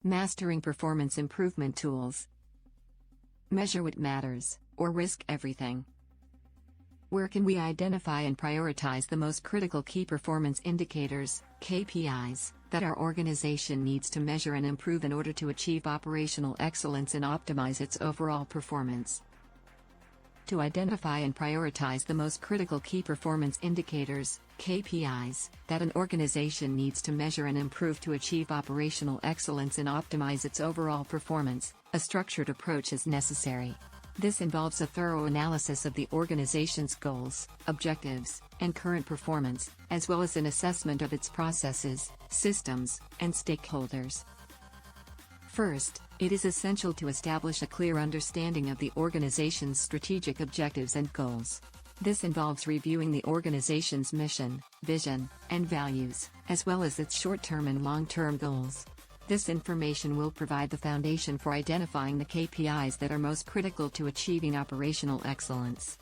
Mastering performance improvement tools. Measure what matters, or risk everything. Where can we identify and prioritize the most critical key performance indicators, KPIs, that our organization needs to measure and improve in order to achieve operational excellence and optimize its overall performance? To identify and prioritize the most critical key performance indicators, KPIs, that an organization needs to measure and improve to achieve operational excellence and optimize its overall performance, a structured approach is necessary. This involves a thorough analysis of the organization's goals, objectives, and current performance, as well as an assessment of its processes, systems, and stakeholders. First, it is essential to establish a clear understanding of the organization's strategic objectives and goals. This involves reviewing the organization's mission, vision, and values, as well as its short-term and long-term goals. This information will provide the foundation for identifying the KPIs that are most critical to achieving operational excellence.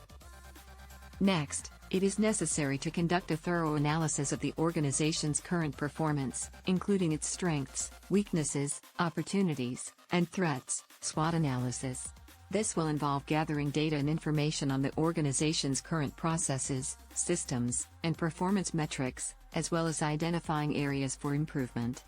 Next, it is necessary to conduct a thorough analysis of the organization's current performance, including its strengths, weaknesses, opportunities, and threats, SWOT analysis. This will involve gathering data and information on the organization's current processes, systems, and performance metrics, as well as identifying areas for improvement.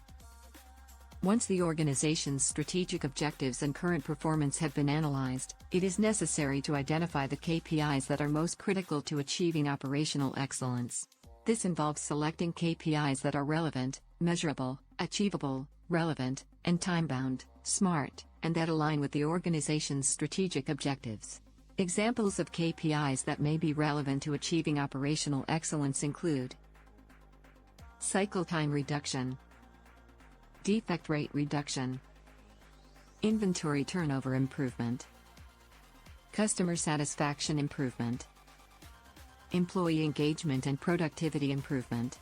Once the organization's strategic objectives and current performance have been analyzed, it is necessary to identify the KPIs that are most critical to achieving operational excellence. This involves selecting KPIs that are relevant, measurable, achievable, relevant, and time-bound, SMART, and that align with the organization's strategic objectives. Examples of KPIs that may be relevant to achieving operational excellence include cycle time reduction, defect rate reduction, inventory turnover improvement, customer satisfaction improvement, employee engagement and productivity improvement,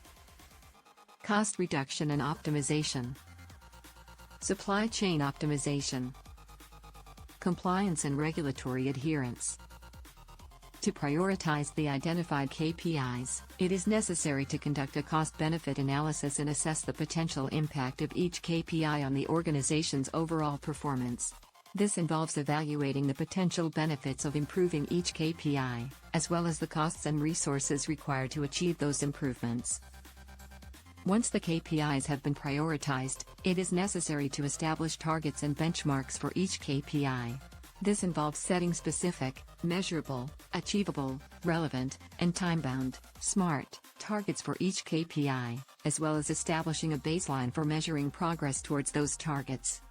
cost reduction and optimization, supply chain optimization, compliance and regulatory adherence. To prioritize the identified KPIs, it is necessary to conduct a cost-benefit analysis and assess the potential impact of each KPI on the organization's overall performance. This involves evaluating the potential benefits of improving each KPI, as well as the costs and resources required to achieve those improvements. Once the KPIs have been prioritized, it is necessary to establish targets and benchmarks for each KPI. This involves setting specific, measurable, achievable, relevant, and time-bound, SMART, targets for each KPI, as well as establishing a baseline for measuring progress towards those targets.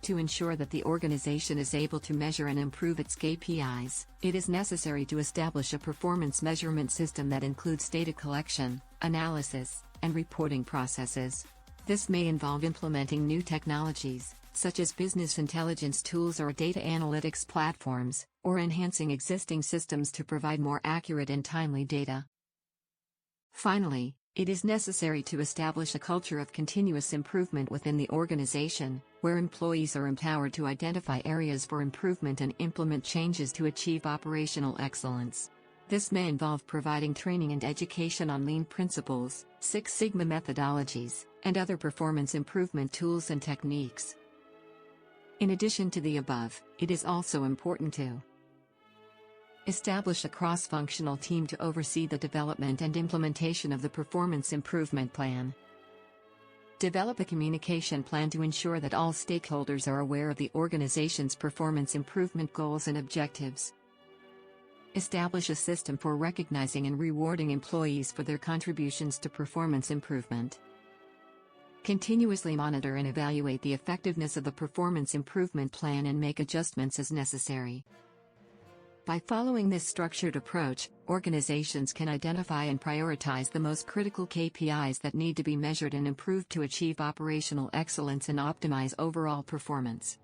To ensure that the organization is able to measure and improve its KPIs, it is necessary to establish a performance measurement system that includes data collection, analysis, and reporting processes. This may involve implementing new technologies, such as business intelligence tools or data analytics platforms, or enhancing existing systems to provide more accurate and timely data. Finally, it is necessary to establish a culture of continuous improvement within the organization, where employees are empowered to identify areas for improvement and implement changes to achieve operational excellence. This may involve providing training and education on lean principles, Six Sigma methodologies, and other performance improvement tools and techniques. In addition to the above, it is also important to establish a cross-functional team to oversee the development and implementation of the performance improvement plan. Develop a communication plan to ensure that all stakeholders are aware of the organization's performance improvement goals and objectives. Establish a system for recognizing and rewarding employees for their contributions to performance improvement. Continuously monitor and evaluate the effectiveness of the performance improvement plan and make adjustments as necessary. By following this structured approach, organizations can identify and prioritize the most critical KPIs that need to be measured and improved to achieve operational excellence and optimize overall performance.